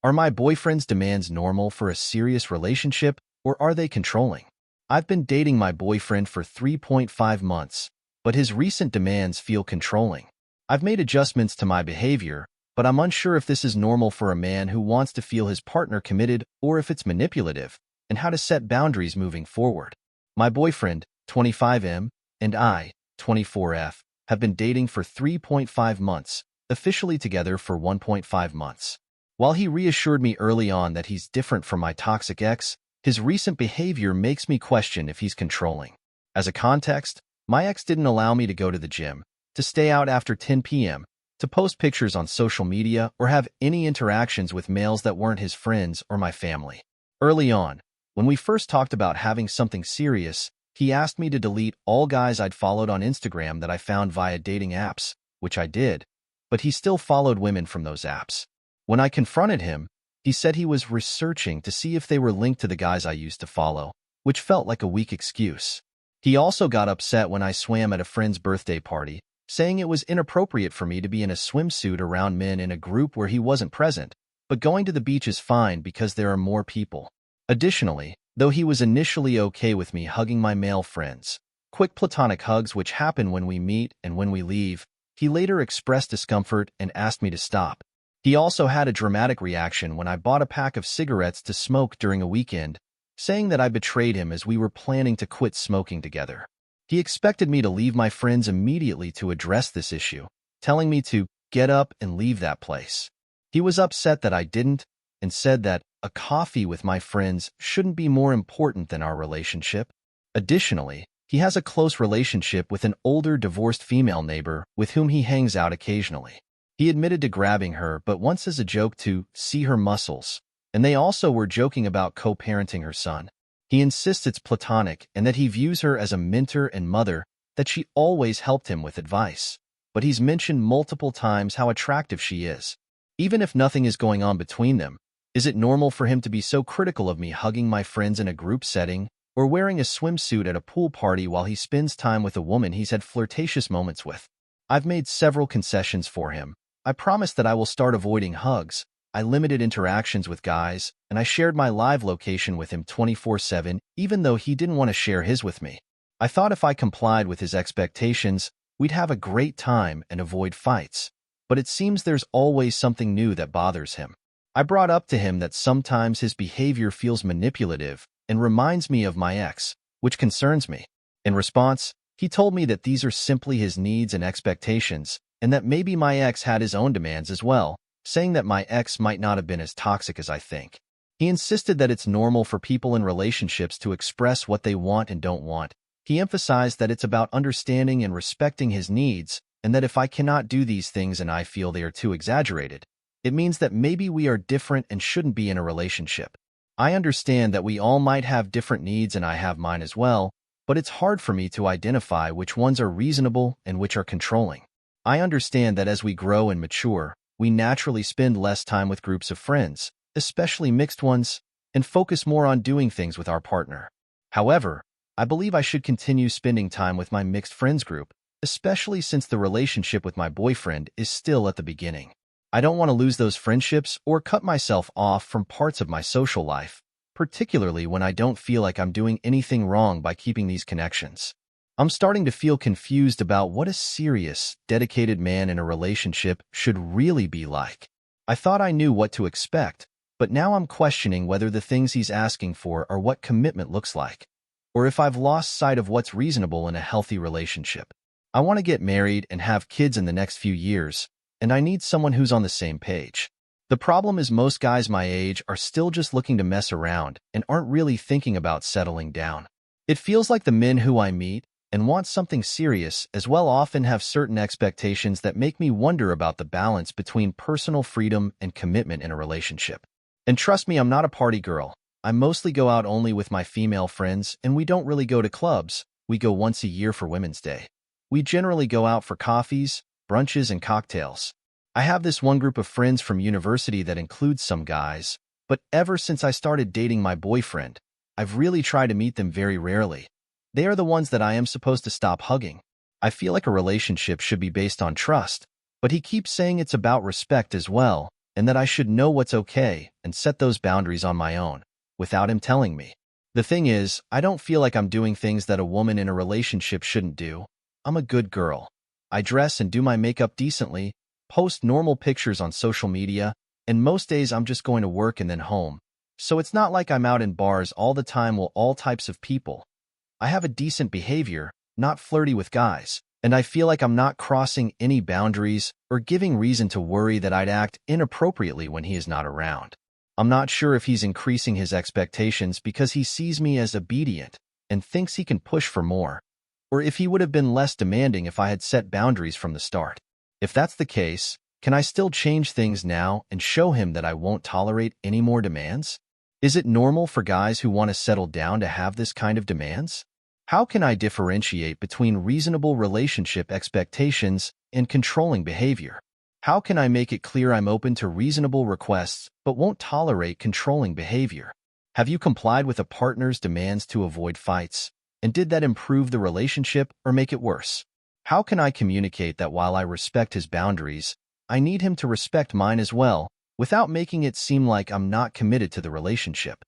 Are my boyfriend's demands normal for a serious relationship, or are they controlling? I've been dating my boyfriend for 3.5 months, but his recent demands feel controlling. I've made adjustments to my behavior, but I'm unsure if this is normal for a man who wants to feel his partner committed or if it's manipulative, and how to set boundaries moving forward. My boyfriend, 25M, and I, 24F, have been dating for 3.5 months, officially together for 1.5 months. While he reassured me early on that he's different from my toxic ex, his recent behavior makes me question if he's controlling. As a context, my ex didn't allow me to go to the gym, to stay out after 10 p.m., to post pictures on social media, or have any interactions with males that weren't his friends or my family. Early on, when we first talked about having something serious, he asked me to delete all guys I'd followed on Instagram that I found via dating apps, which I did, but he still followed women from those apps. When I confronted him, he said he was researching to see if they were linked to the guys I used to follow, which felt like a weak excuse. He also got upset when I swam at a friend's birthday party, saying it was inappropriate for me to be in a swimsuit around men in a group where he wasn't present, but going to the beach is fine because there are more people. Additionally, though he was initially okay with me hugging my male friends, quick platonic hugs which happen when we meet and when we leave, he later expressed discomfort and asked me to stop. He also had a dramatic reaction when I bought a pack of cigarettes to smoke during a weekend, saying that I betrayed him as we were planning to quit smoking together. He expected me to leave my friends immediately to address this issue, telling me to get up and leave that place. He was upset that I didn't and said that a coffee with my friends shouldn't be more important than our relationship. Additionally, he has a close relationship with an older divorced female neighbor with whom he hangs out occasionally. He admitted to grabbing her, but once as a joke to see her muscles, and they also were joking about co-parenting her son. He insists it's platonic and that he views her as a mentor and mother, that she always helped him with advice. But he's mentioned multiple times how attractive she is. Even if nothing is going on between them, is it normal for him to be so critical of me hugging my friends in a group setting or wearing a swimsuit at a pool party while he spends time with a woman he's had flirtatious moments with? I've made several concessions for him. I promised that I will start avoiding hugs. I limited interactions with guys, and I shared my live location with him 24/7, even though he didn't want to share his with me. I thought if I complied with his expectations, we'd have a great time and avoid fights. But it seems there's always something new that bothers him. I brought up to him that sometimes his behavior feels manipulative and reminds me of my ex, which concerns me. In response, he told me that these are simply his needs and expectations, and that maybe my ex had his own demands as well, saying that my ex might not have been as toxic as I think. He insisted that it's normal for people in relationships to express what they want and don't want. He emphasized that it's about understanding and respecting his needs, and that if I cannot do these things and I feel they are too exaggerated, it means that maybe we are different and shouldn't be in a relationship. I understand that we all might have different needs and I have mine as well, but it's hard for me to identify which ones are reasonable and which are controlling. I understand that as we grow and mature, we naturally spend less time with groups of friends, especially mixed ones, and focus more on doing things with our partner. However, I believe I should continue spending time with my mixed friends group, especially since the relationship with my boyfriend is still at the beginning. I don't want to lose those friendships or cut myself off from parts of my social life, particularly when I don't feel like I'm doing anything wrong by keeping these connections. I'm starting to feel confused about what a serious, dedicated man in a relationship should really be like. I thought I knew what to expect, but now I'm questioning whether the things he's asking for are what commitment looks like, or if I've lost sight of what's reasonable in a healthy relationship. I want to get married and have kids in the next few years, and I need someone who's on the same page. The problem is most guys my age are still just looking to mess around and aren't really thinking about settling down. It feels like the men who I meet and want something serious as well often have certain expectations that make me wonder about the balance between personal freedom and commitment in a relationship. And trust me, I'm not a party girl. I mostly go out only with my female friends, and we don't really go to clubs. We go once a year for Women's Day. We generally go out for coffees, brunches, and cocktails. I have this one group of friends from university that includes some guys, but ever since I started dating my boyfriend, I've really tried to meet them very rarely. They are the ones that I am supposed to stop hugging. I feel like a relationship should be based on trust, but he keeps saying it's about respect as well, and that I should know what's okay and set those boundaries on my own, without him telling me. The thing is, I don't feel like I'm doing things that a woman in a relationship shouldn't do. I'm a good girl. I dress and do my makeup decently, post normal pictures on social media, and most days I'm just going to work and then home. So it's not like I'm out in bars all the time with all types of people. I have a decent behavior, not flirty with guys, and I feel like I'm not crossing any boundaries or giving reason to worry that I'd act inappropriately when he is not around. I'm not sure if he's increasing his expectations because he sees me as obedient and thinks he can push for more, or if he would have been less demanding if I had set boundaries from the start. If that's the case, can I still change things now and show him that I won't tolerate any more demands? Is it normal for guys who want to settle down to have this kind of demands? How can I differentiate between reasonable relationship expectations and controlling behavior? How can I make it clear I'm open to reasonable requests but won't tolerate controlling behavior? Have you complied with a partner's demands to avoid fights? And did that improve the relationship or make it worse? How can I communicate that while I respect his boundaries, I need him to respect mine as well, without making it seem like I'm not committed to the relationship?